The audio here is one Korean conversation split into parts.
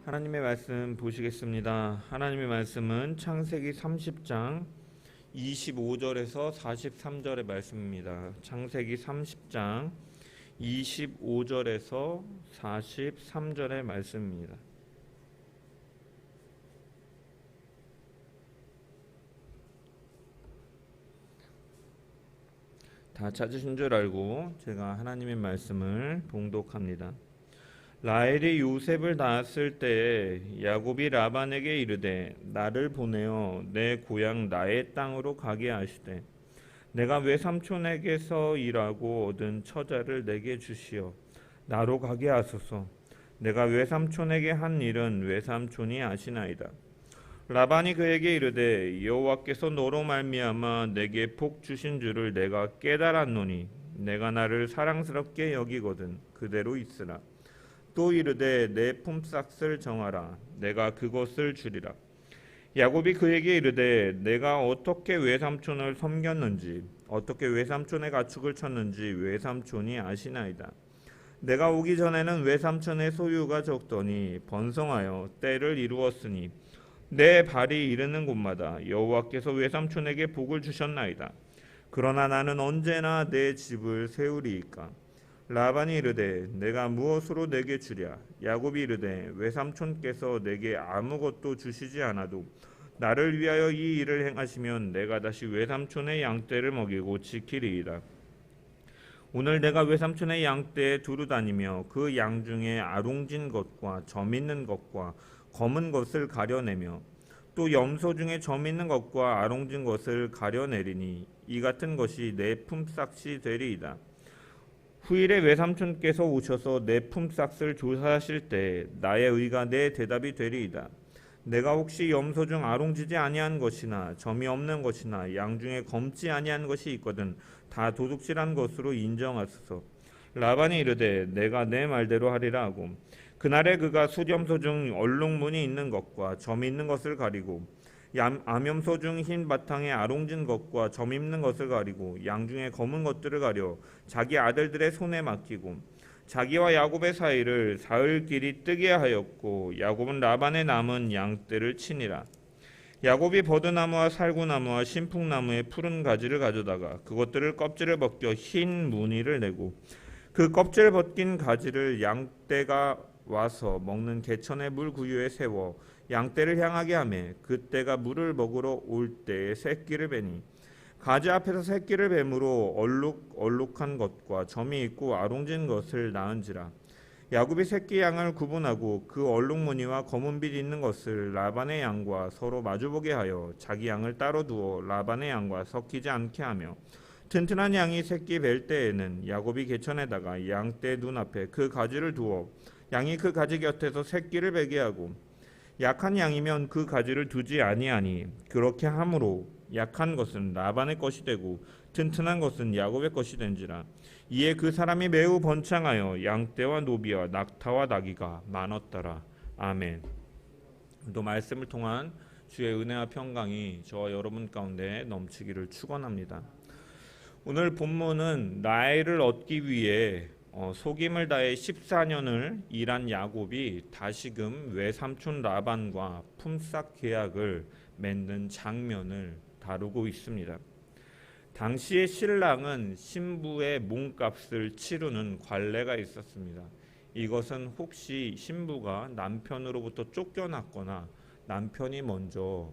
하나님의 말씀 보시겠습니다. 하나님의 말씀은 창세기 30장 25절에서 43절의 말씀입니다. 창세기 30장 25절에서 43절의 말씀입니다. 다 찾으신 줄 알고 제가 하나님의 말씀을 봉독합니다. 라헬이 요셉을 낳았을 때에 야곱이 라반에게 이르되 나를 보내어 내 고향 나의 땅으로 가게 하시되 내가 외삼촌에게서 일하고 얻은 처자를 내게 주시어 나로 가게 하소서. 내가 외삼촌에게 한 일은 외삼촌이 아시나이다. 라반이 그에게 이르되 여호와께서 너로 말미암아 내게 복 주신 줄을 내가 깨달았노니 내가 나를 사랑스럽게 여기거든 그대로 있으라. 또 이르되 내 품삯을 정하라. 내가 그것을 주리라. 야곱이 그에게 이르되 내가 어떻게 외삼촌을 섬겼는지 어떻게 외삼촌의 가축을 쳤는지 외삼촌이 아시나이다. 내가 오기 전에는 외삼촌의 소유가 적더니 번성하여 때를 이루었으니 내 발이 이르는 곳마다 여호와께서 외삼촌에게 복을 주셨나이다. 그러나 나는 언제나 내 집을 세우리이까. 라반이 이르되 내가 무엇으로 내게 주랴. 야곱이 이르되 외삼촌께서 내게 아무것도 주시지 않아도 나를 위하여 이 일을 행하시면 내가 다시 외삼촌의 양떼를 먹이고 지키리이다. 오늘 내가 외삼촌의 양떼에 두루 다니며 그 양 중에 아롱진 것과 점 있는 것과 검은 것을 가려내며 또 염소 중에 점 있는 것과 아롱진 것을 가려내리니 이 같은 것이 내 품삯이 되리이다. 후일에 외삼촌께서 오셔서 내 품삯을 조사하실 때 나의 의가 내 대답이 되리이다. 내가 혹시 염소 중 아롱지지 아니한 것이나 점이 없는 것이나 양 중에 검지 아니한 것이 있거든 다 도둑질한 것으로 인정하소서. 라반이 이르되 내가 내 말대로 하리라 하고 그날에 그가 숫염소 중 얼룩무늬 있는 것과 점이 있는 것을 가리고 암염소 중 흰 바탕에 아롱진 것과 점 있는 것을 가리고 양 중에 검은 것들을 가려 자기 아들들의 손에 맡기고 자기와 야곱의 사이를 사흘길이 뜨게 하였고 야곱은 라반의 남은 양떼를 치니라. 야곱이 버드나무와 살구나무와 신풍나무의 푸른 가지를 가져다가 그것들을 껍질을 벗겨 흰 무늬를 내고 그 껍질 벗긴 가지를 양떼가 와서 먹는 개천의 물 구유에 세워 양떼를 향하게 하매 그떼가 물을 먹으러 올 때에 새끼를 베니 가지 앞에서 새끼를 뱀으로 얼룩한 것과 점이 있고 아롱진 것을 낳은지라. 야곱이 새끼 양을 구분하고 그 얼룩무늬와 검은빛 있는 것을 라반의 양과 서로 마주보게 하여 자기 양을 따로 두어 라반의 양과 섞이지 않게 하며 튼튼한 양이 새끼 뵐 때에는 야곱이 개천에다가 양떼 눈앞에 그 가지를 두어 양이 그 가지 곁에서 새끼를 베게 하고 약한 양이면 그 가지를 두지 아니하니 그렇게 함으로 약한 것은 라반의 것이 되고 튼튼한 것은 야곱의 것이 된지라. 이에 그 사람이 매우 번창하여 양떼와 노비와 낙타와 나귀가 많았더라. 아멘. 또 말씀을 통한 주의 은혜와 평강이 저와 여러분 가운데 넘치기를 축원합니다. 오늘 본문은 라헬을 얻기 위해 속임을 다해 14년을 일한 야곱이 다시금 외삼촌 라반과 품삯 계약을 맺는 장면을 다루고 있습니다. 당시의 신랑은 신부의 몸값을 치르는 관례가 있었습니다. 이것은 혹시 신부가 남편으로부터 쫓겨났거나 남편이 먼저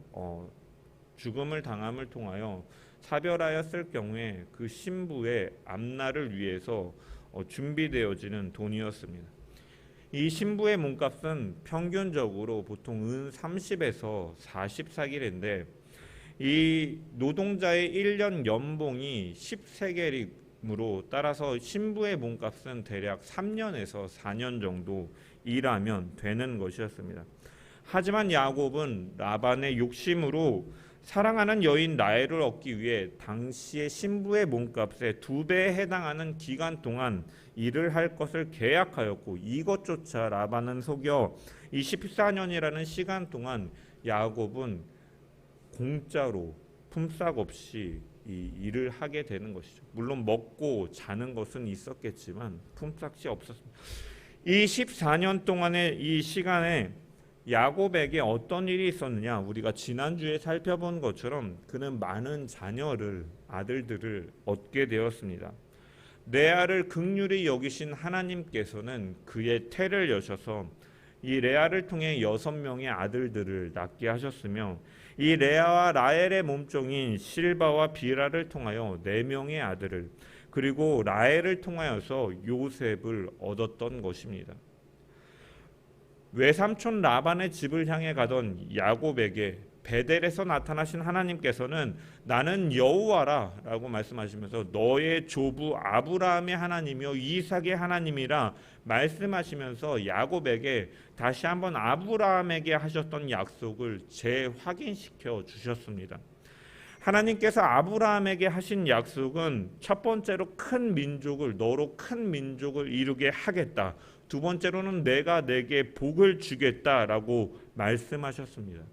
죽음을 당함을 통하여 사별하였을 경우에 그 신부의 앞날을 위해서 준비되어지는 돈이었습니다. 이 신부의 몸값은 평균적으로 보통 은 30에서 40사길인데 이 노동자의 1년 연봉이 10세겔이므로 따라서 신부의 몸값은 대략 3년에서 4년 정도 일하면 되는 것이었습니다. 하지만 야곱은 라반의 욕심으로 사랑하는 여인 라헬을 얻기 위해 당시의 신부의 몸값의 2배에 해당하는 기간 동안 일을 할 것을 계약하였고 이것조차 라반은 속여 24년이라는 시간 동안 야곱은 공짜로 품삯 없이 이 일을 하게 되는 것이죠. 물론 먹고 자는 것은 있었겠지만 품삯이 없었습니다. 이 14년 동안의 이 시간에 야곱에게 어떤 일이 있었느냐? 우리가 지난주에 살펴본 것처럼 그는 많은 자녀를, 아들들을 얻게 되었습니다. 레아를 긍휼히 여기신 하나님께서는 그의 태를 여셔서 이 레아를 통해 6명의 아들들을 낳게 하셨으며, 이 레아와 라헬의 몸종인 실바와 비라를 통하여 4명의 아들을, 그리고 라헬을 통하여서 요셉을 얻었던 것입니다. 외삼촌 라반의 집을 향해 가던 야곱에게 베델에서 나타나신 하나님께서는 나는 여호와라 라고 말씀하시면서 너의 조부 아브라함의 하나님이요 이삭의 하나님이라 말씀하시면서 야곱에게 다시 한번 아브라함에게 하셨던 약속을 재확인시켜 주셨습니다. 하나님께서 아브라함에게 하신 약속은 첫 번째로 큰 민족을, 너로 큰 민족을 이루게 하겠다. 두 번째로는 내가 내게 복을 주겠다라고 말씀하셨습니다.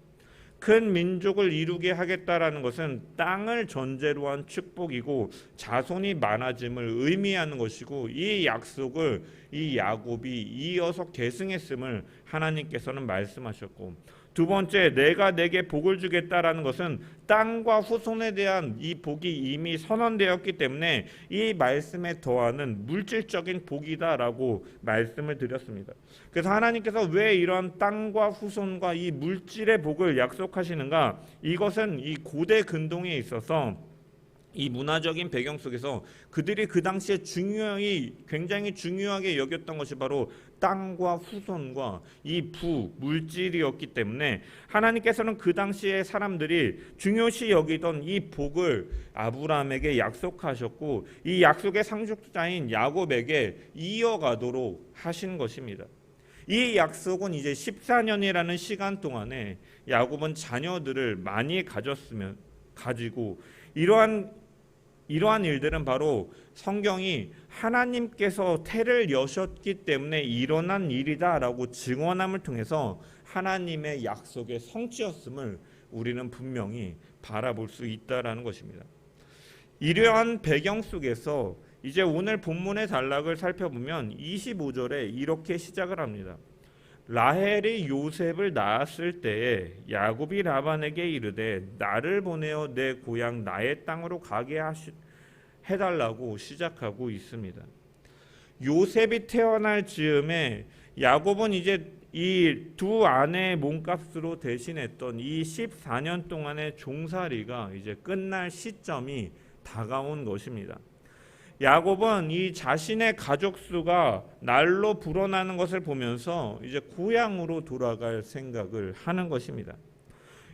큰 민족을 이루게 하겠다라는 것은 땅을 전제로 한 축복이고 자손이 많아짐을 의미하는 것이고, 이 약속을 이 야곱이 이어서 계승했음을 하나님께서는 말씀하셨고, 두 번째, 내가 내게 복을 주겠다라는 것은 땅과 후손에 대한 이 복이 이미 선언되었기 때문에 이 말씀에 더하는 물질적인 복이다라고 말씀을 드렸습니다. 그래서 하나님께서 왜 이런 땅과 후손과 이 물질의 복을 약속하시는가? 이것은 이 고대 근동에 있어서 이 문화적인 배경 속에서 그들이 그 당시에 굉장히 중요하게 여겼던 것이 바로 땅과 후손과 이 물질이었기 때문에 하나님께서는 그 당시에 사람들이 중요시 여기던 이 복을 아브라함에게 약속하셨고, 이 약속의 상속자인 야곱에게 이어가도록 하신 것입니다. 이 약속은 이제 14년이라는 시간 동안에 야곱은 자녀들을 많이 가지고 이러한 일들은 바로 성경이 하나님께서 태를 여셨기 때문에 일어난 일이다라고 증언함을 통해서 하나님의 약속의 성취였음을 우리는 분명히 바라볼 수 있다라는 것입니다. 이러한 배경 속에서 이제 오늘 본문의 단락을 살펴보면 25절에 이렇게 시작을 합니다. 라헬이 요셉을 낳았을 때에 야곱이 라반에게 이르되 나를 보내어 내 고향 나의 땅으로 가게 해달라고 시작하고 있습니다. 요셉이 태어날 즈음에 야곱은 이제 이 두 아내의 몸값으로 대신했던 이 14년 동안의 종살이가 이제 끝날 시점이 다가온 것입니다. 야곱은 이 자신의 가족 수가 날로 불어나는 것을 보면서 이제 고향으로 돌아갈 생각을 하는 것입니다.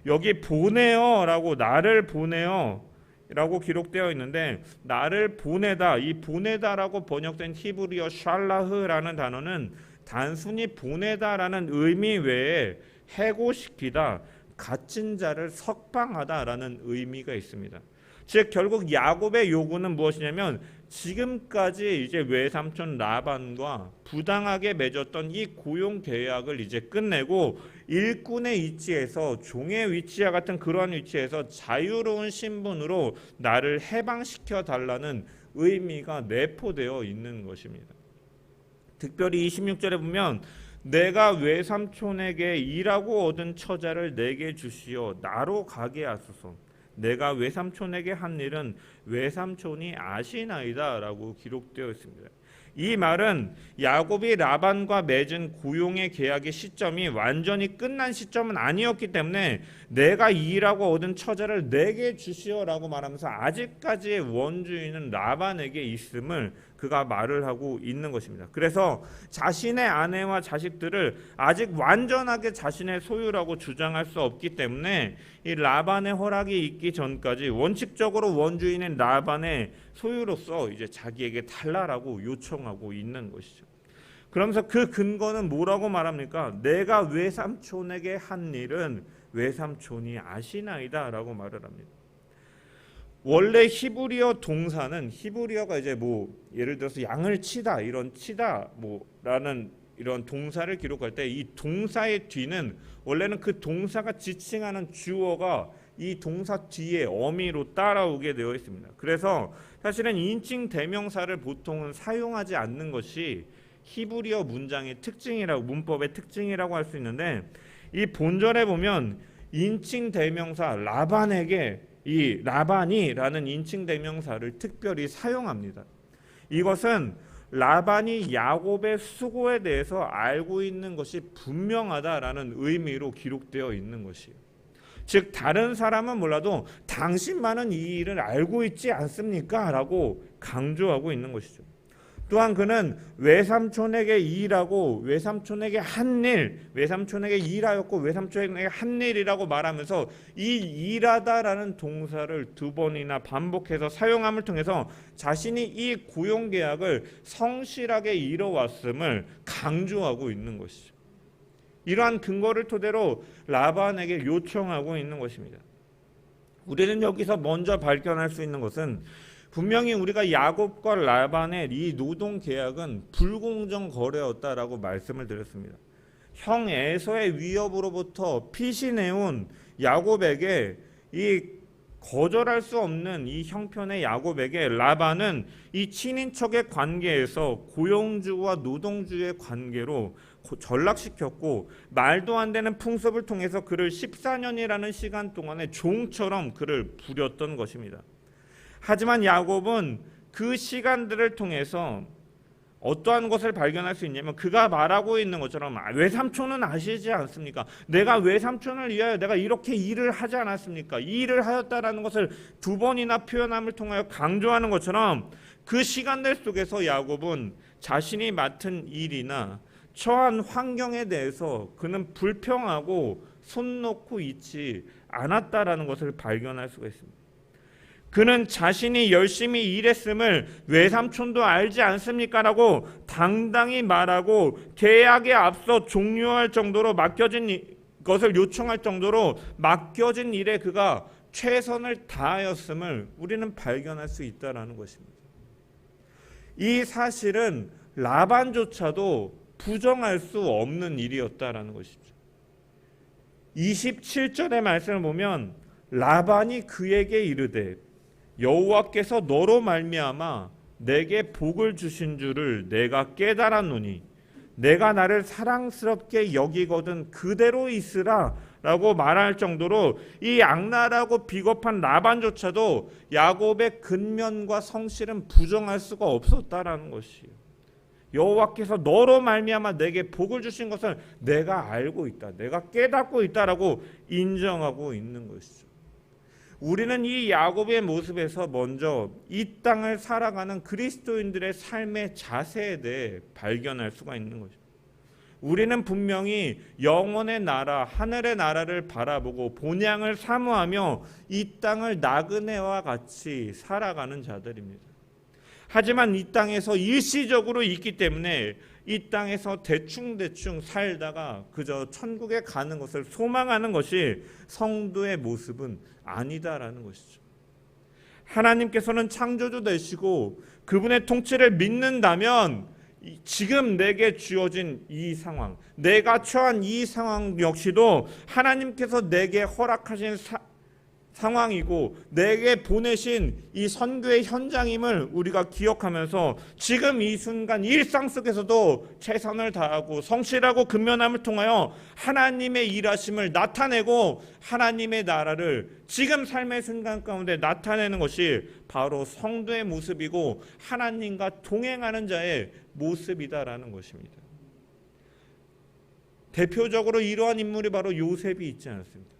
여기 보내어라고, 나를 보내어라고 기록되어 있는데, 나를 보내다, 이 보내다라고 번역된 히브리어 샬라흐라는 단어는 단순히 보내다라는 의미 외에 해고시키다, 갇힌 자를 석방하다라는 의미가 있습니다. 즉 결국 야곱의 요구는 무엇이냐면, 지금까지 이제 외삼촌 라반과 부당하게 맺었던 이 고용 계약을 이제 끝내고 일꾼의 위치에서, 종의 위치와 같은 그러한 위치에서 자유로운 신분으로 나를 해방시켜 달라는 의미가 내포되어 있는 것입니다. 특별히 26절에 보면 내가 외삼촌에게 일하고 얻은 처자를 내게 주시어 나로 가게 하소서. 내가 외삼촌에게 한 일은 외삼촌이 아시나이다 라고 기록되어 있습니다. 이 말은 야곱이 라반과 맺은 고용의 계약의 시점이 완전히 끝난 시점은 아니었기 때문에 내가 일하고 얻은 처자를 내게 주시오라고 말하면서 아직까지의 원주인은 라반에게 있음을 그가 말을 하고 있는 것입니다. 그래서 자신의 아내와 자식들을 아직 완전하게 자신의 소유라고 주장할 수 없기 때문에 이 라반의 허락이 있기 전까지 원칙적으로 원주인인 라반의 소유로서 이제 자기에게 달라라고 요청하고 있는 것이죠. 그러면서 그 근거는 뭐라고 말합니까? 내가 외삼촌에게 한 일은 외삼촌이 아시나이다라고 말을 합니다. 원래 히브리어 동사는, 히브리어가 이제 예를 들어서 양을 치다, 이런 치다 라는 이런 동사를 기록할 때 이 동사의 뒤는 원래는 그 동사가 지칭하는 주어가 이 동사 뒤에 어미로 따라오게 되어 있습니다. 그래서 사실은 인칭 대명사를 보통은 사용하지 않는 것이 히브리어 문장의 특징이라고, 문법의 특징이라고 할 수 있는데, 이 본절에 보면 인칭 대명사 라반에게 이 라반이라는 인칭 대명사를 특별히 사용합니다. 이것은 라반이 야곱의 수고에 대해서 알고 있는 것이 분명하다라는 의미로 기록되어 있는 것이에요. 즉 다른 사람은 몰라도 당신만은 이 일을 알고 있지 않습니까? 라고 강조하고 있는 것이죠. 또한 그는 외삼촌에게 일하고 외삼촌에게 한 일, 외삼촌에게 일하였고 외삼촌에게 한 일이라고 말하면서 이 일하다라는 동사를 두 번이나 반복해서 사용함을 통해서 자신이 이 고용계약을 성실하게 이뤄왔음을 강조하고 있는 것이죠. 이러한 근거를 토대로 라반에게 요청하고 있는 것입니다. 우리는 여기서 먼저 발견할 수 있는 것은 분명히 우리가 야곱과 라반의 이 노동 계약은 불공정 거래였다라고 말씀을 드렸습니다. 형 에서의 위협으로부터 피신해온 야곱에게 이 거절할 수 없는 이 형편의 야곱에게 라반은 이 친인척의 관계에서 고용주와 노동주의 관계로 전락시켰고 말도 안 되는 풍습을 통해서 그를 14년이라는 시간 동안에 종처럼 그를 부렸던 것입니다. 하지만 야곱은 그 시간들을 통해서 어떠한 것을 발견할 수 있냐면 그가 말하고 있는 것처럼 외삼촌은 아시지 않습니까? 내가 외삼촌을 위하여 내가 이렇게 일을 하지 않았습니까? 이 일을 하였다라는 것을 두 번이나 표현함을 통하여 강조하는 것처럼 그 시간들 속에서 야곱은 자신이 맡은 일이나 처한 환경에 대해서 그는 불평하고 손 놓고 있지 않았다라는 것을 발견할 수가 있습니다. 그는 자신이 열심히 일했음을 외삼촌도 알지 않습니까? 라고 당당히 말하고 계약에 앞서 종료할 정도로 맡겨진 것을 요청할 정도로 맡겨진 일에 그가 최선을 다하였음을 우리는 발견할 수 있다는 것입니다. 이 사실은 라반조차도 부정할 수 없는 일이었다는 것이죠. 27절의 말씀을 보면 라반이 그에게 이르되 여호와께서 너로 말미암아 내게 복을 주신 줄을 내가 깨달았노니 내가 나를 사랑스럽게 여기거든 그대로 있으라 라고 말할 정도로 이 악랄하고 비겁한 라반조차도 야곱의 근면과 성실은 부정할 수가 없었다라는 것이에요. 여호와께서 너로 말미암아 내게 복을 주신 것을 내가 알고 있다, 내가 깨닫고 있다라고 인정하고 있는 것이죠. 우리는 이 야곱의 모습에서 먼저 이 땅을 살아가는 그리스도인들의 삶의 자세에 대해 발견할 수가 있는 거죠. 우리는 분명히 영원의 나라, 하늘의 나라를 바라보고 본향을 사모하며 이 땅을 나그네와 같이 살아가는 자들입니다. 하지만 이 땅에서 일시적으로 있기 때문에 이 땅에서 대충대충 살다가 그저 천국에 가는 것을 소망하는 것이 성도의 모습은 아니다라는 것이죠. 하나님께서는 창조주 되시고 그분의 통치를 믿는다면 지금 내게 주어진 이 상황, 내가 처한 이 상황 역시도 하나님께서 내게 허락하신 상황이고 내게 보내신 이 선교의 현장임을 우리가 기억하면서 지금 이 순간 일상 속에서도 최선을 다하고 성실하고 근면함을 통하여 하나님의 일하심을 나타내고 하나님의 나라를 지금 삶의 순간 가운데 나타내는 것이 바로 성도의 모습이고 하나님과 동행하는 자의 모습이다라는 것입니다. 대표적으로 이러한 인물이 바로 요셉이 있지 않습니까?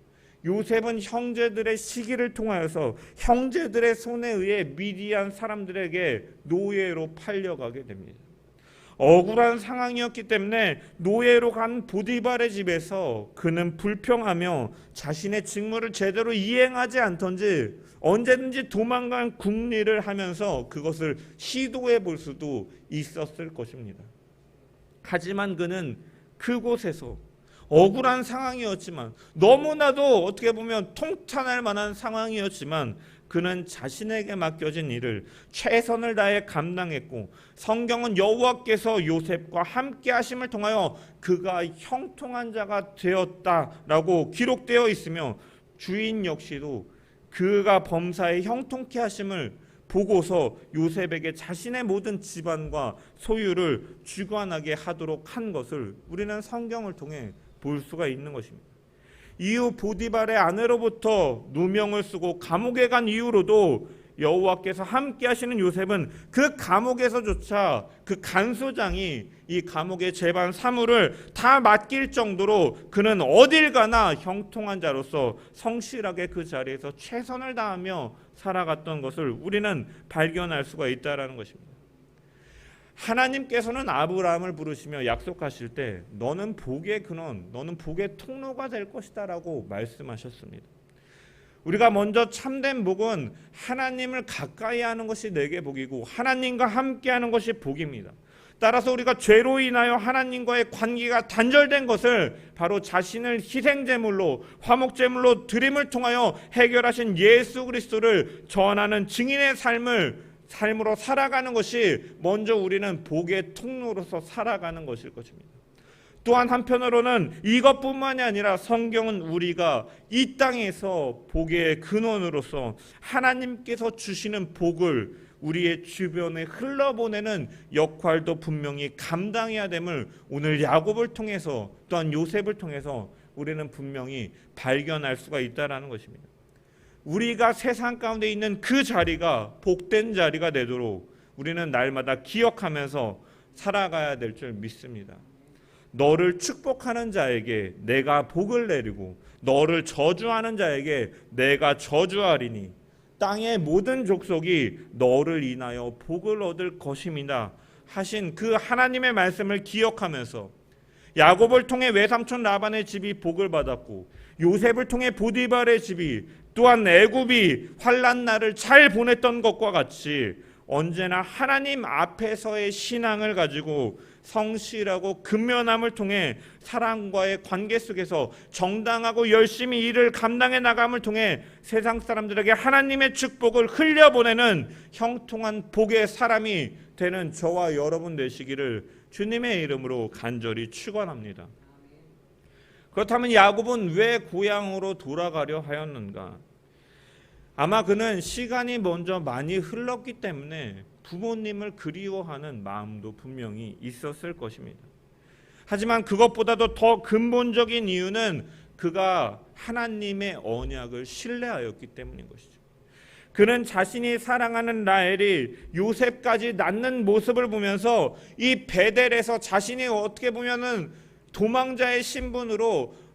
요셉은 형제들의 시기를 통하여서 형제들의 손에 의해 미디안 사람들에게 노예로 팔려가게 됩니다. 억울한 상황이었기 때문에 노예로 간 보디발의 집에서 그는 불평하며 자신의 직무를 제대로 이행하지 않던지 언제든지 도망간 궁리를 하면서 그것을 시도해 볼 수도 있었을 것입니다. 하지만 그는 그곳에서 억울한 상황이었지만 너무나도 어떻게 보면 통탄할 만한 상황이었지만 그는 자신에게 맡겨진 일을 최선을 다해 감당했고 성경은 여호와께서 요셉과 함께 하심을 통하여 그가 형통한 자가 되었다라고 기록되어 있으며 주인 역시도 그가 범사에 형통케 하심을 보고서 요셉에게 자신의 모든 집안과 소유를 주관하게 하도록 한 것을 우리는 성경을 통해 볼 수가 있는 것입니다. 이후 보디발의 아내로부터 누명을 쓰고 감옥에 간 이후로도 여호와께서 함께 하시는 요셉은 그 감옥에서조차 그 간소장이 이 감옥의 재반 사무를 다 맡길 정도로 그는 어딜 가나 형통한 자로서 성실하게 그 자리에서 최선을 다하며 살아갔던 것을 우리는 발견할 수가 있다는 것입니다. 하나님께서는 아브라함을 부르시며 약속하실 때 너는 복의 근원, 너는 복의 통로가 될 것이다 라고 말씀하셨습니다. 우리가 먼저 참된 복은 하나님을 가까이 하는 것이 내게 복이고 하나님과 함께 하는 것이 복입니다. 따라서 우리가 죄로 인하여 하나님과의 관계가 단절된 것을 바로 자신을 희생제물로 화목제물로 드림을 통하여 해결하신 예수 그리스도를 전하는 증인의 삶으로 살아가는 것이 먼저 우리는 복의 통로로서 살아가는 것일 것입니다. 또한 한편으로는 이것뿐만이 아니라 성경은 우리가 이 땅에서 복의 근원으로서 하나님께서 주시는 복을 우리의 주변에 흘러보내는 역할도 분명히 감당해야 됨을 오늘 야곱을 통해서 또한 요셉을 통해서 우리는 분명히 발견할 수가 있다는 것입니다. 우리가 세상 가운데 있는 그 자리가 복된 자리가 되도록 우리는 날마다 기억하면서 살아가야 될 줄 믿습니다. 너를 축복하는 자에게 내가 복을 내리고 너를 저주하는 자에게 내가 저주하리니 땅의 모든 족속이 너를 인하여 복을 얻을 것임이다 하신 그 하나님의 말씀을 기억하면서 야곱을 통해 외삼촌 라반의 집이 복을 받았고 요셉을 통해 보디발의 집이 또한 애굽이 환난 날을 잘 보냈던 것과 같이 언제나 하나님 앞에서의 신앙을 가지고 성실하고 근면함을 통해 사람과의 관계 속에서 정당하고 열심히 일을 감당해 나감을 통해 세상 사람들에게 하나님의 축복을 흘려보내는 형통한 복의 사람이 되는 저와 여러분 되시기를 주님의 이름으로 간절히 축원합니다. 그렇다면 야곱은 왜 고향으로 돌아가려 하였는가? 아마 그는 시간이 먼저 많이 흘렀기 때문에 부모님을 그리워하는 마음도 분명히 있었을 것입니다. 하지만 그것보다도 더 근본적인 이유는 그가 하나님의 언약을 신뢰하였기 때문인 것이죠. 그는 자신이 사랑하는 라헬이 요셉까지 낳는 모습을 보면서 이 베델에서 자신이 어떻게 보면은 도망자의 신분으로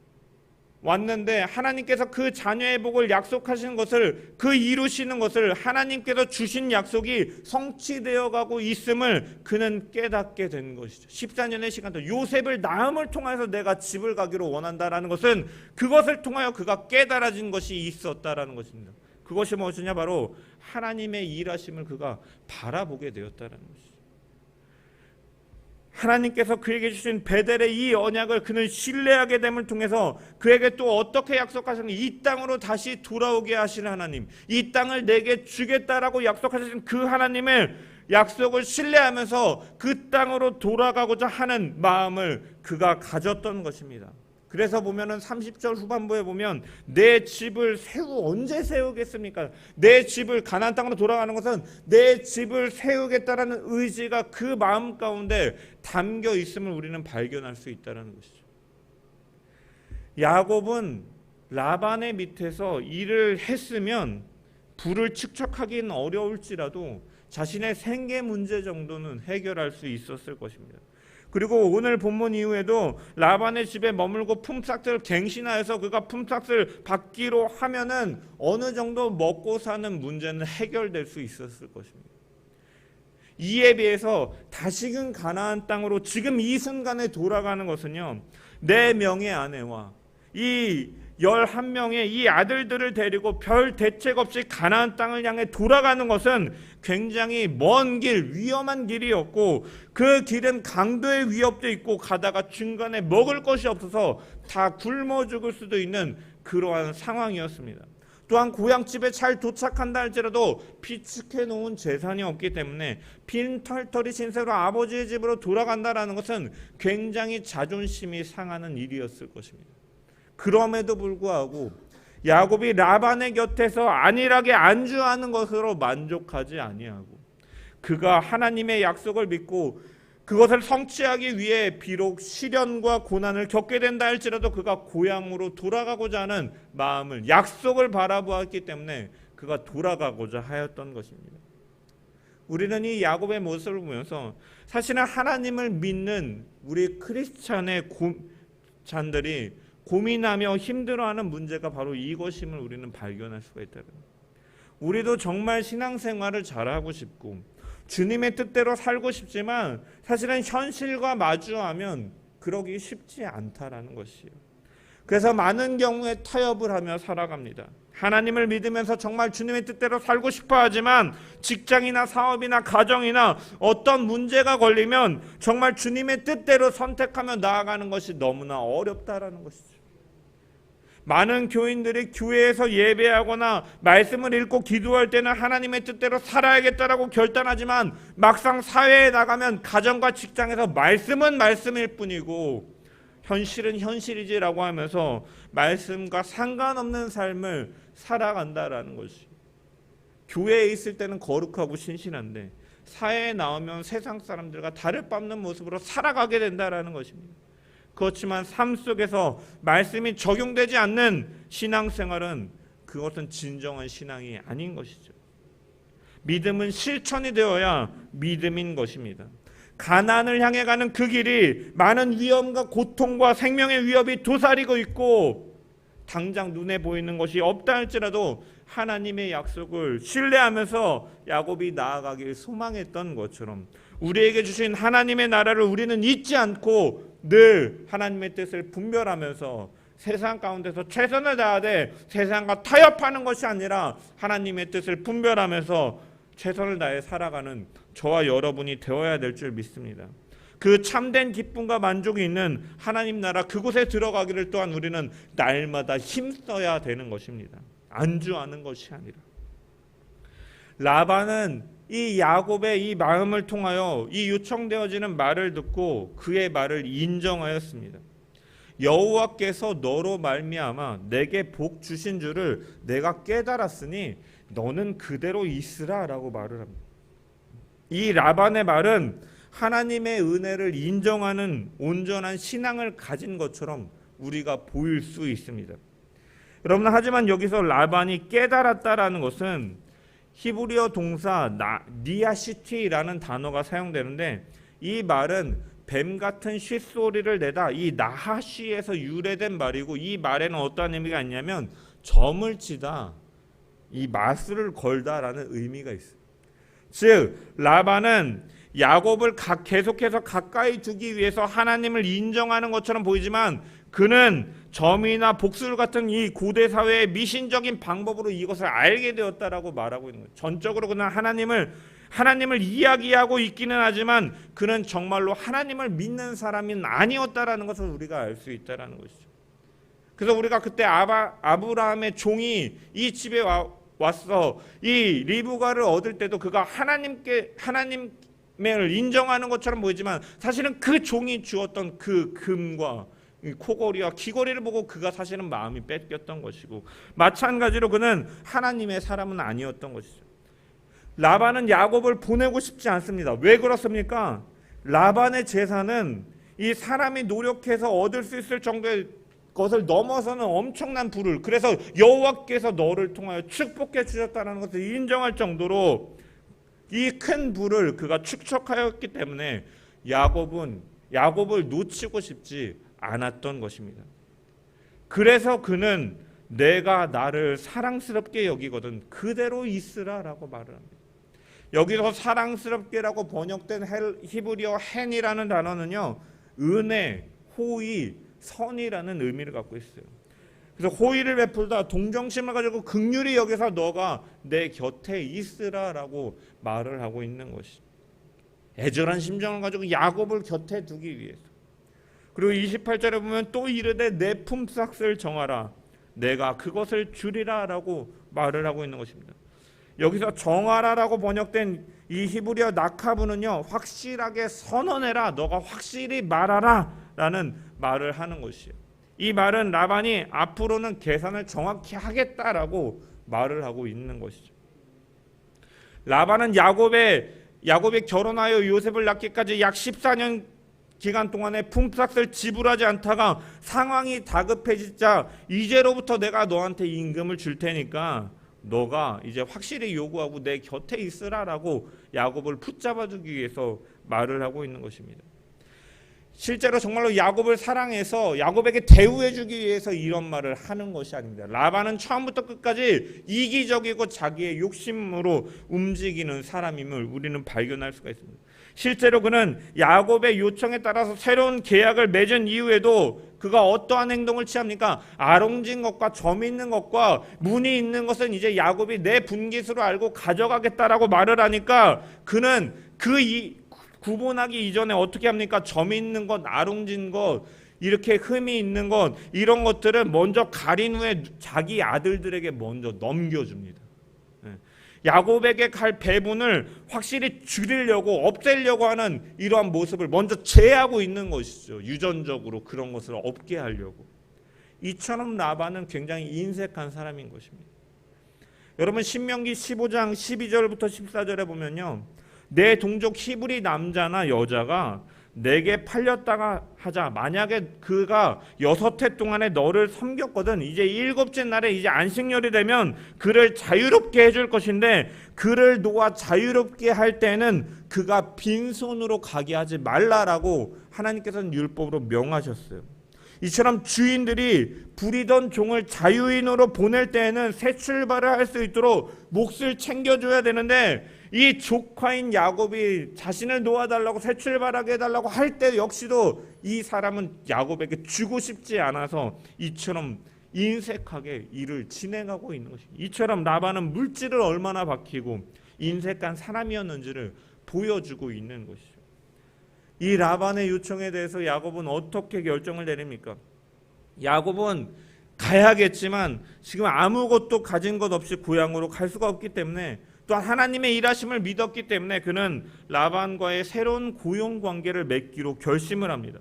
왔는데 하나님께서 그 자녀의 복을 약속하신 것을 그 이루시는 것을 하나님께서 주신 약속이 성취되어 가고 있음을 그는 깨닫게 된 것이죠. 14년의 시간 동안 요셉을 낳음을 통해서 내가 집을 가기로 원한다라는 것은 그것을 통하여 그가 깨달아진 것이 있었다라는 것입니다. 그것이 무엇이냐? 바로 하나님의 일하심을 그가 바라보게 되었다라는 것이죠. 하나님께서 그에게 주신 베델의 이 언약을 그는 신뢰하게 됨을 통해서 그에게 또 어떻게 약속하셨는지 이 땅으로 다시 돌아오게 하시는 하나님, 이 땅을 내게 주겠다라고 약속하신 그 하나님을 약속을 신뢰하면서 그 땅으로 돌아가고자 하는 마음을 그가 가졌던 것입니다. 그래서 보면은 30절 후반부에 보면 내 집을 언제 세우겠습니까? 내 집을 가나안 땅으로 돌아가는 것은 내 집을 세우겠다라는 의지가 그 마음 가운데 담겨 있음을 우리는 발견할 수 있다는 것이죠. 야곱은 라반의 밑에서 일을 했으면 부를 축적하기는 어려울지라도 자신의 생계 문제 정도는 해결할 수 있었을 것입니다. 그리고 오늘 본문 이후에도 라반의 집에 머물고 품삯을 갱신하여서 그가 품삯을 받기로 하면은 어느 정도 먹고 사는 문제는 해결될 수 있었을 것입니다. 이에 비해서 다시금 가나안 땅으로 지금 이 순간에 돌아가는 것은요, 내 명의 아내와 이 11명의 이 아들들을 데리고 별 대책 없이 가나안 땅을 향해 돌아가는 것은 굉장히 먼 길, 위험한 길이었고 그 길은 강도의 위협도 있고 가다가 중간에 먹을 것이 없어서 다 굶어 죽을 수도 있는 그러한 상황이었습니다. 또한 고향집에 잘 도착한다 할지라도 비축해 놓은 재산이 없기 때문에 빈털터리 신세로 아버지의 집으로 돌아간다라는 것은 굉장히 자존심이 상하는 일이었을 것입니다. 그럼에도 불구하고 야곱이 라반의 곁에서 안일하게 안주하는 것으로 만족하지 아니하고 그가 하나님의 약속을 믿고 그것을 성취하기 위해 비록 시련과 고난을 겪게 된다 할지라도 그가 고향으로 돌아가고자 하는 마음을, 약속을 바라보았기 때문에 그가 돌아가고자 하였던 것입니다. 우리는 이 야곱의 모습을 보면서 사실은 하나님을 믿는 우리 크리스찬의 잔들이 고민하며 힘들어하는 문제가 바로 이것임을 우리는 발견할 수가 있다. 우리도 정말 신앙생활을 잘하고 싶고 주님의 뜻대로 살고 싶지만 사실은 현실과 마주하면 그러기 쉽지 않다라는 것이에요. 그래서 많은 경우에 타협을 하며 살아갑니다. 하나님을 믿으면서 정말 주님의 뜻대로 살고 싶어 하지만 직장이나 사업이나 가정이나 어떤 문제가 걸리면 정말 주님의 뜻대로 선택하며 나아가는 것이 너무나 어렵다라는 것이죠. 많은 교인들이 교회에서 예배하거나 말씀을 읽고 기도할 때는 하나님의 뜻대로 살아야겠다라고 결단하지만 막상 사회에 나가면 가정과 직장에서 말씀은 말씀일 뿐이고 현실은 현실이지라고 하면서 말씀과 상관없는 삶을 살아간다라는 것이, 교회에 있을 때는 거룩하고 신실한데 사회에 나오면 세상 사람들과 다를 바 없는 모습으로 살아가게 된다라는 것입니다. 그렇지만 삶 속에서 말씀이 적용되지 않는 신앙생활은 그것은 진정한 신앙이 아닌 것이죠. 믿음은 실천이 되어야 믿음인 것입니다. 가나안을 향해 가는 그 길이 많은 위험과 고통과 생명의 위협이 도사리고 있고 당장 눈에 보이는 것이 없다 할지라도 하나님의 약속을 신뢰하면서 야곱이 나아가길 소망했던 것처럼 우리에게 주신 하나님의 나라를 우리는 잊지 않고 늘 하나님의 뜻을 분별하면서 세상 가운데서 최선을 다하되 세상과 타협하는 것이 아니라 하나님의 뜻을 분별하면서 최선을 다해 살아가는 저와 여러분이 되어야 될 줄 믿습니다. 그 참된 기쁨과 만족이 있는 하나님 나라 그곳에 들어가기를 또한 우리는 날마다 힘써야 되는 것입니다. 안주하는 것이 아니라. 라반은 이 야곱의 이 마음을 통하여 이 요청되어지는 말을 듣고 그의 말을 인정하였습니다. 여호와께서 너로 말미암아 내게 복 주신 줄을 내가 깨달았으니 너는 그대로 있으라라고 말을 합니다. 이 라반의 말은 하나님의 은혜를 인정하는 온전한 신앙을 가진 것처럼 우리가 보일 수 있습니다. 여러분, 하지만 여기서 라반이 깨달았다라는 것은 히브리어 동사 니아시티라는 단어가 사용되는데 이 말은 뱀 같은 쇳소리를 내다 이 나하시에서 유래된 말이고 이 말에는 어떠한 의미가 있냐면 점을 치다, 이 마술을 걸다라는 의미가 있어요. 즉 라반은 야곱을 계속해서 가까이 두기 위해서 하나님을 인정하는 것처럼 보이지만 그는 점이나 복술 같은 이 고대 사회의 미신적인 방법으로 이것을 알게 되었다라고 말하고 있는 거예요. 전적으로 그는 하나님을 이야기하고 있기는 하지만 그는 정말로 하나님을 믿는 사람은 아니었다라는 것을 우리가 알 수 있다라는 것이죠. 그래서 우리가 그때 아브라함의 종이 이 집에 왔어 이 리브가를 얻을 때도 그가 하나님을 인정하는 것처럼 보이지만 사실은 그 종이 주었던 그 금과 코걸이와 귀걸이를 보고 그가 사실은 마음이 뺏겼던 것이고 마찬가지로 그는 하나님의 사람은 아니었던 것이죠. 라반은 야곱을 보내고 싶지 않습니다. 왜 그렇습니까? 라반의 재산은 이 사람이 노력해서 얻을 수 있을 정도의 것을 넘어서는 엄청난 부를, 그래서 여호와께서 너를 통하여 축복해 주셨다는 것을 인정할 정도로 이 큰 부를 그가 축적하였기 때문에 야곱을 놓치고 싶지 않았던 것입니다. 그래서 그는 내가 나를 사랑스럽게 여기거든 그대로 있으라라고 말을 합니다. 여기서 사랑스럽게라고 번역된 히브리어 헨이라는 단어는요, 은혜, 호의, 선이라는 의미를 갖고 있어요. 그래서 호의를 베풀다, 동정심을 가지고 긍휼히 여기서 너가 내 곁에 있으라라고 말을 하고 있는 것이, 애절한 심정을 가지고 야곱을 곁에 두기 위해서. 그리고 28절에 보면 또 이르되 내 품삯을 정하라 내가 그것을 주리라라고 말을 하고 있는 것입니다. 여기서 정하라라고 번역된 이 히브리어 나카브는요, 확실하게 선언해라, 너가 확실히 말하라 라는 말을 하는 것이에요. 이 말은 라반이 앞으로는 계산을 정확히 하겠다라고 말을 하고 있는 것이죠. 라반은 야곱의 야곱이 결혼하여 요셉을 낳기까지 약 14년 기간 동안에 품삯을 지불하지 않다가 상황이 다급해지자 이제로부터 내가 너한테 임금을 줄 테니까 너가 이제 확실히 요구하고 내 곁에 있으라라고 야곱을 붙잡아주기 위해서 말을 하고 있는 것입니다. 실제로 정말로 야곱을 사랑해서 야곱에게 대우해주기 위해서 이런 말을 하는 것이 아닙니다. 라반은 처음부터 끝까지 이기적이고 자기의 욕심으로 움직이는 사람임을 우리는 발견할 수가 있습니다. 실제로 그는 야곱의 요청에 따라서 새로운 계약을 맺은 이후에도 그가 어떠한 행동을 취합니까? 아롱진 것과 점 있는 것과 문이 있는 것은 이제 야곱이 내 분깃으로 알고 가져가겠다라고 말을 하니까 그는 구분하기 이전에 어떻게 합니까? 점 있는 것, 아롱진 것, 이렇게 흠이 있는 것, 이런 것들을 먼저 가린 후에 자기 아들들에게 먼저 넘겨줍니다. 야곱에게 갈 배분을 확실히 줄이려고 없애려고 하는 이러한 모습을 먼저 제하고 있는 것이죠. 유전적으로 그런 것을 없게 하려고. 이처럼 라반은 굉장히 인색한 사람인 것입니다. 여러분 신명기 15장 12절부터 14절에 보면요, 내 동족 히브리 남자나 여자가 내게 팔렸다가 하자, 만약에 그가 6해 동안에 너를 섬겼거든, 이제 7째 날에 이제 안식년이 되면 그를 자유롭게 해줄 것인데 그를 놓아 자유롭게 할 때는 그가 빈손으로 가게 하지 말라라고 하나님께서는 율법으로 명하셨어요. 이처럼 주인들이 부리던 종을 자유인으로 보낼 때에는 새 출발을 할 수 있도록 몫을 챙겨줘야 되는데 이 조카인 야곱이 자신을 놓아달라고 새 출발하게 해달라고 할 때 역시도 이 사람은 야곱에게 주고 싶지 않아서 이처럼 인색하게 일을 진행하고 있는 것입니다. 이처럼 라반은 물질을 얼마나 박히고 인색한 사람이었는지를 보여주고 있는 것이죠. 이 라반의 요청에 대해서 야곱은 어떻게 결정을 내립니까? 야곱은 가야겠지만 지금 아무것도 가진 것 없이 고향으로 갈 수가 없기 때문에, 또한 하나님의 일하심을 믿었기 때문에 그는 라반과의 새로운 고용 관계를 맺기로 결심을 합니다.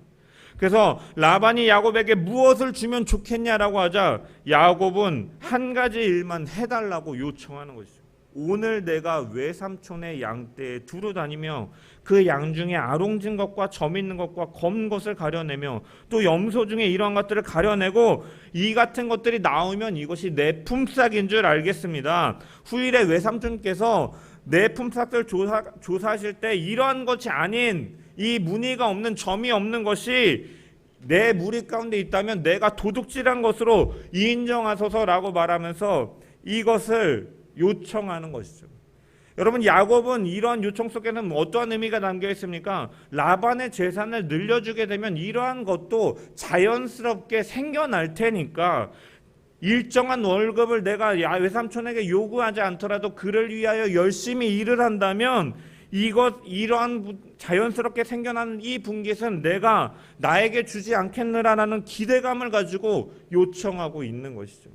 그래서 라반이 야곱에게 무엇을 주면 좋겠냐라고 하자 야곱은 한 가지 일만 해달라고 요청하는 것이죠. 오늘 내가 외삼촌의 양떼에 두루 다니며 그 양 중에 아롱진 것과 점 있는 것과 검은 것을 가려내며 또 염소 중에 이러한 것들을 가려내고 이 같은 것들이 나오면 이것이 내 품삯인 줄 알겠습니다. 후일에 외삼촌께서 내 품삯을 조사하실 때 이러한 것이 아닌 이 무늬가 없는 점이 없는 것이 내 무리 가운데 있다면 내가 도둑질한 것으로 인정하소서라고 말하면서 이것을 요청하는 것이죠. 여러분 야곱은 이러한 요청 속에는 어떠한 의미가 담겨 있습니까? 라반의 재산을 늘려주게 되면 이러한 것도 자연스럽게 생겨날 테니까 일정한 월급을 내가 외삼촌에게 요구하지 않더라도 그를 위하여 열심히 일을 한다면 이러한 자연스럽게 생겨나는 이 분깃은 내가 나에게 주지 않겠느라는 기대감을 가지고 요청하고 있는 것이죠.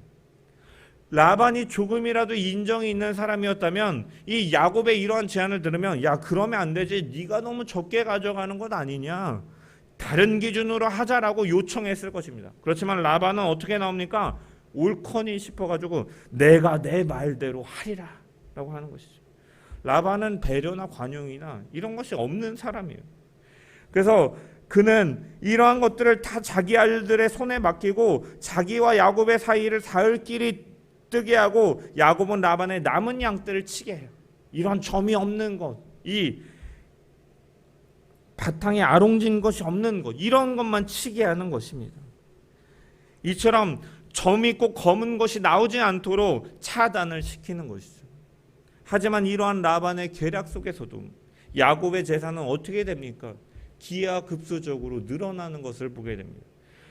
라반이 조금이라도 인정이 있는 사람이었다면 이 야곱의 이러한 제안을 들으면 야 그러면 안 되지, 네가 너무 적게 가져가는 것 아니냐, 다른 기준으로 하자라고 요청했을 것입니다. 그렇지만 라반은 어떻게 나옵니까? 옳거니 싶어가지고 내가 내 말대로 하리라 라고 하는 것이죠. 라반은 배려나 관용이나 이런 것이 없는 사람이에요. 그래서 그는 이러한 것들을 다 자기 아들들의 손에 맡기고 자기와 야곱의 사이를 사흘끼리 뜨게 하고 야곱은 라반의 남은 양들을 치게 해요. 이런 점이 없는 것, 이 바탕에 아롱진 것이 없는 것, 이런 것만 치게 하는 것입니다. 이처럼 점 있고 검은 것이 나오지 않도록 차단을 시키는 것이죠. 하지만 이러한 라반의 계략 속에서도 야곱의 재산은 어떻게 됩니까? 기하급수적으로 늘어나는 것을 보게 됩니다.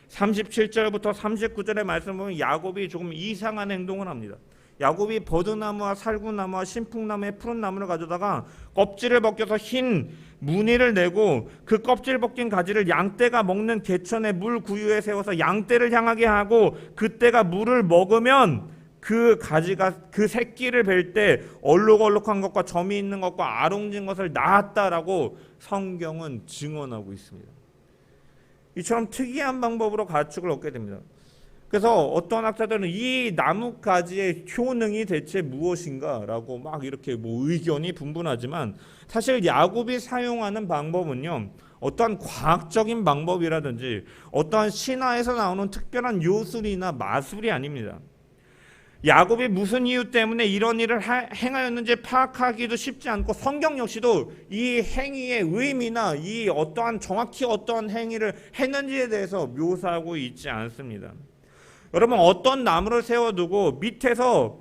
37절부터 39절의 말씀 보면 야곱이 조금 이상한 행동을 합니다. 야곱이 버드나무와 살구나무와 신풍나무의 푸른 나무를 가져다가 껍질을 벗겨서 흰 무늬를 내고 그 껍질 벗긴 가지를 양떼가 먹는 개천의 물 구유에 세워서 양떼를 향하게 하고 그떼가 물을 먹으면 그 가지가 그 새끼를 뵐 때 얼룩얼룩한 것과 점이 있는 것과 아롱진 것을 낳았다라고 성경은 증언하고 있습니다. 이처럼 특이한 방법으로 가축을 얻게 됩니다. 그래서 어떤 학자들은 이 나뭇가지의 효능이 대체 무엇인가라고 막 이렇게 뭐 의견이 분분하지만, 사실 야곱이 사용하는 방법은요, 어떠한 과학적인 방법이라든지 어떠한 신화에서 나오는 특별한 요술이나 마술이 아닙니다. 야곱이 무슨 이유 때문에 이런 일을 행하였는지 파악하기도 쉽지 않고, 성경 역시도 이 행위의 의미나 이 어떠한 정확히 어떠한 행위를 했는지에 대해서 묘사하고 있지 않습니다. 여러분, 어떤 나무를 세워두고 밑에서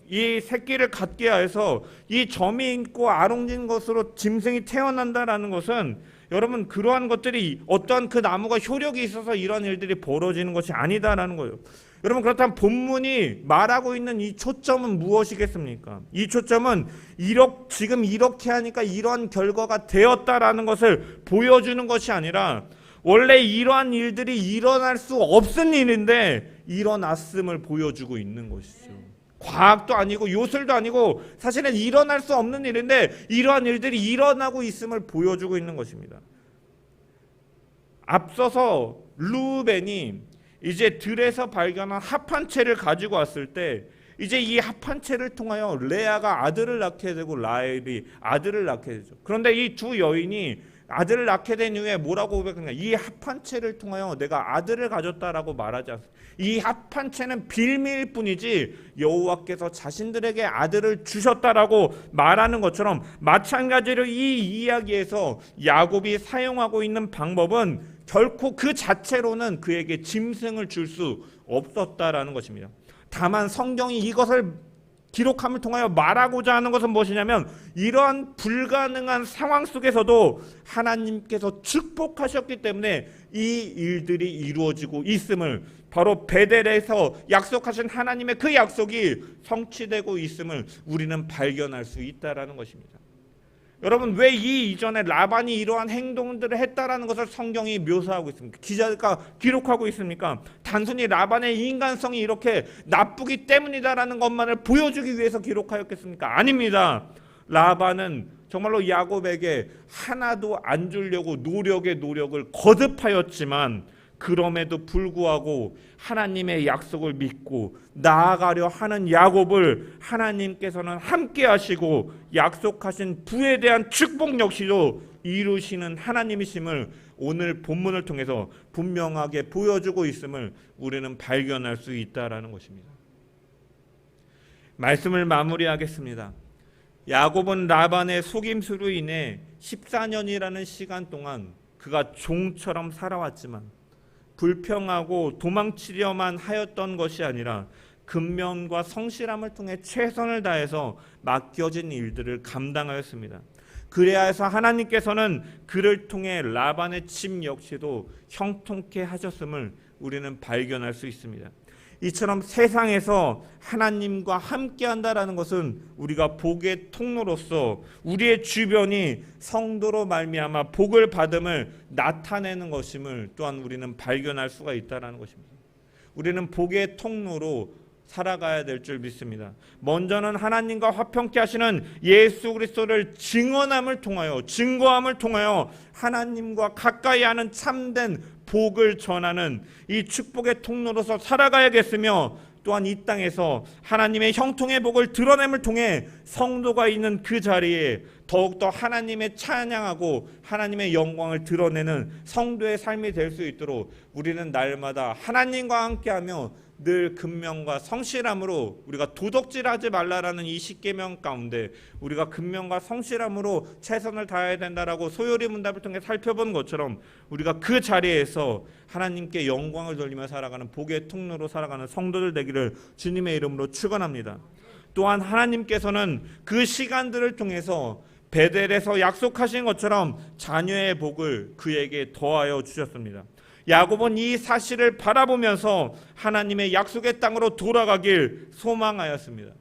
이 새끼를 갖게 해서 이 점이 있고 아롱진 것으로 짐승이 태어난다라는 것은, 여러분, 그러한 것들이 어떤 그 나무가 효력이 있어서 이런 일들이 벌어지는 것이 아니다라는 거예요. 여러분, 그렇다면 본문이 말하고 있는 이 초점은 무엇이겠습니까? 이 초점은 지금 이렇게 하니까 이러한 결과가 되었다라는 것을 보여주는 것이 아니라, 원래 이러한 일들이 일어날 수 없은 일인데 일어났음을 보여주고 있는 것이죠. 과학도 아니고 요술도 아니고 사실은 일어날 수 없는 일인데 이러한 일들이 일어나고 있음을 보여주고 있는 것입니다. 앞서서 르우벤이 이제 들에서 발견한 합한채를 가지고 왔을 때, 이제 이 합한채를 통하여 레아가 아들을 낳게 되고 라헬이 아들을 낳게 되죠. 그런데 이 두 여인이 아들을 낳게 된 이후에 뭐라고 고백하냐? 이 합한채를 통하여 내가 아들을 가졌다라고 말하지 않습니다. 이 합한채는 빌미일 뿐이지 여호와께서 자신들에게 아들을 주셨다라고 말하는 것처럼, 마찬가지로 이 이야기에서 야곱이 사용하고 있는 방법은 결코 그 자체로는 그에게 짐승을 줄 수 없었다라는 것입니다. 다만 성경이 이것을 기록함을 통하여 말하고자 하는 것은 무엇이냐면, 이러한 불가능한 상황 속에서도 하나님께서 축복하셨기 때문에 이 일들이 이루어지고 있음을, 바로 베델에서 약속하신 하나님의 그 약속이 성취되고 있음을 우리는 발견할 수 있다라는 것입니다. 여러분, 왜 이 이전에 라반이 이러한 행동들을 했다라는 것을 성경이 묘사하고 있습니까? 기자가 기록하고 있습니까? 단순히 라반의 인간성이 이렇게 나쁘기 때문이다라는 것만을 보여주기 위해서 기록하였겠습니까? 아닙니다. 라반은 정말로 야곱에게 하나도 안 주려고 노력의 노력을 거듭하였지만, 그럼에도 불구하고 하나님의 약속을 믿고 나아가려 하는 야곱을 하나님께서는 함께 하시고 약속하신 부에 대한 축복 역시도 이루시는 하나님이심을 오늘 본문을 통해서 분명하게 보여주고 있음을 우리는 발견할 수 있다라는 것입니다. 말씀을 마무리하겠습니다. 야곱은 라반의 속임수로 인해 14년이라는 시간 동안 그가 종처럼 살아왔지만, 불평하고 도망치려만 하였던 것이 아니라 근면과 성실함을 통해 최선을 다해서 맡겨진 일들을 감당하였습니다. 그래야 해서 하나님께서는 그를 통해 라반의 집 역시도 형통케 하셨음을 우리는 발견할 수 있습니다. 이처럼 세상에서 하나님과 함께한다라는 것은 우리가 복의 통로로서 우리의 주변이 성도로 말미암아 복을 받음을 나타내는 것임을 또한 우리는 발견할 수가 있다는 것입니다. 우리는 복의 통로로 살아가야 될 줄 믿습니다. 먼저는 하나님과 화평케 하시는 예수 그리스도를 증거함을 통하여 하나님과 가까이 하는 참된 복을 전하는 이 축복의 통로로서 살아가야겠으며, 또한 이 땅에서 하나님의 형통의 복을 드러냄을 통해 성도가 있는 그 자리에 더욱더 하나님의 찬양하고 하나님의 영광을 드러내는 성도의 삶이 될 수 있도록 우리는 날마다 하나님과 함께하며 늘 근면과 성실함으로, 우리가 도덕질하지 말라라는 이 십계명 가운데 우리가 근면과 성실함으로 최선을 다해야 된다라고 소요리 문답을 통해 살펴본 것처럼, 우리가 그 자리에서 하나님께 영광을 돌리며 살아가는 복의 통로로 살아가는 성도들 되기를 주님의 이름으로 축원합니다. 또한 하나님께서는 그 시간들을 통해서 베델에서 약속하신 것처럼 자녀의 복을 그에게 더하여 주셨습니다. 야곱은 이 사실을 바라보면서 하나님의 약속의 땅으로 돌아가길 소망하였습니다.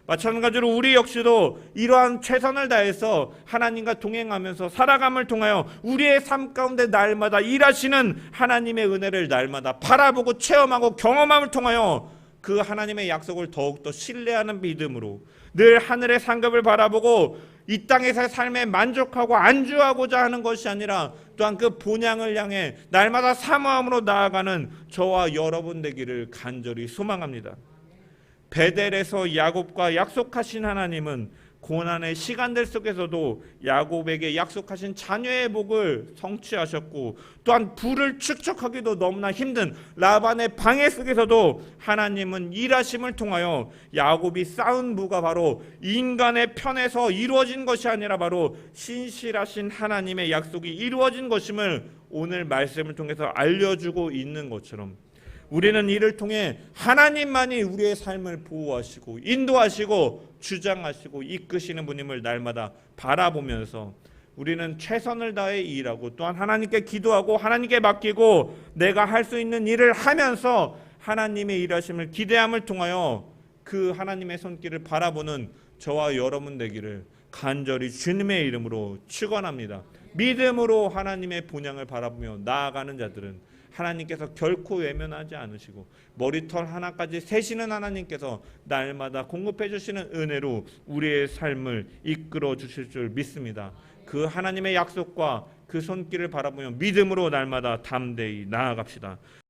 마찬가지로 우리 역시도 이러한 최선을 다해서 하나님과 동행하면서 살아감을 통하여 우리의 삶 가운데 날마다 일하시는 하나님의 은혜를 날마다 바라보고 체험하고 경험함을 통하여 그 하나님의 약속을 더욱더 신뢰하는 믿음으로 늘 하늘의 상급을 바라보고 이 땅에서의 삶에 만족하고 안주하고자 하는 것이 아니라 또한 그 본향을 향해 날마다 사모함으로 나아가는 저와 여러분 되기를 간절히 소망합니다. 베델에서 야곱과 약속하신 하나님은 고난의 시간들 속에서도 야곱에게 약속하신 자녀의 복을 성취하셨고, 또한 부를 축적하기도 너무나 힘든 라반의 방해 속에서도 하나님은 일하심을 통하여 야곱이 쌓은 부가 바로 인간의 편에서 이루어진 것이 아니라 바로 신실하신 하나님의 약속이 이루어진 것임을 오늘 말씀을 통해서 알려주고 있는 것처럼, 우리는 이를 통해 하나님만이 우리의 삶을 보호하시고 인도하시고 주장하시고 이끄시는 분임을 날마다 바라보면서 우리는 최선을 다해 일하고 또한 하나님께 기도하고 하나님께 맡기고 내가 할 수 있는 일을 하면서 하나님의 일하심을 기대함을 통하여 그 하나님의 손길을 바라보는 저와 여러분 되기를 간절히 주님의 이름으로 축원합니다. 믿음으로 하나님의 본향을 바라보며 나아가는 자들은 하나님께서 결코 외면하지 않으시고 머리털 하나까지 세시는 하나님께서 날마다 공급해 주시는 은혜로 우리의 삶을 이끌어 주실 줄 믿습니다. 그 하나님의 약속과 그 손길을 바라보며 믿음으로 날마다 담대히 나아갑시다.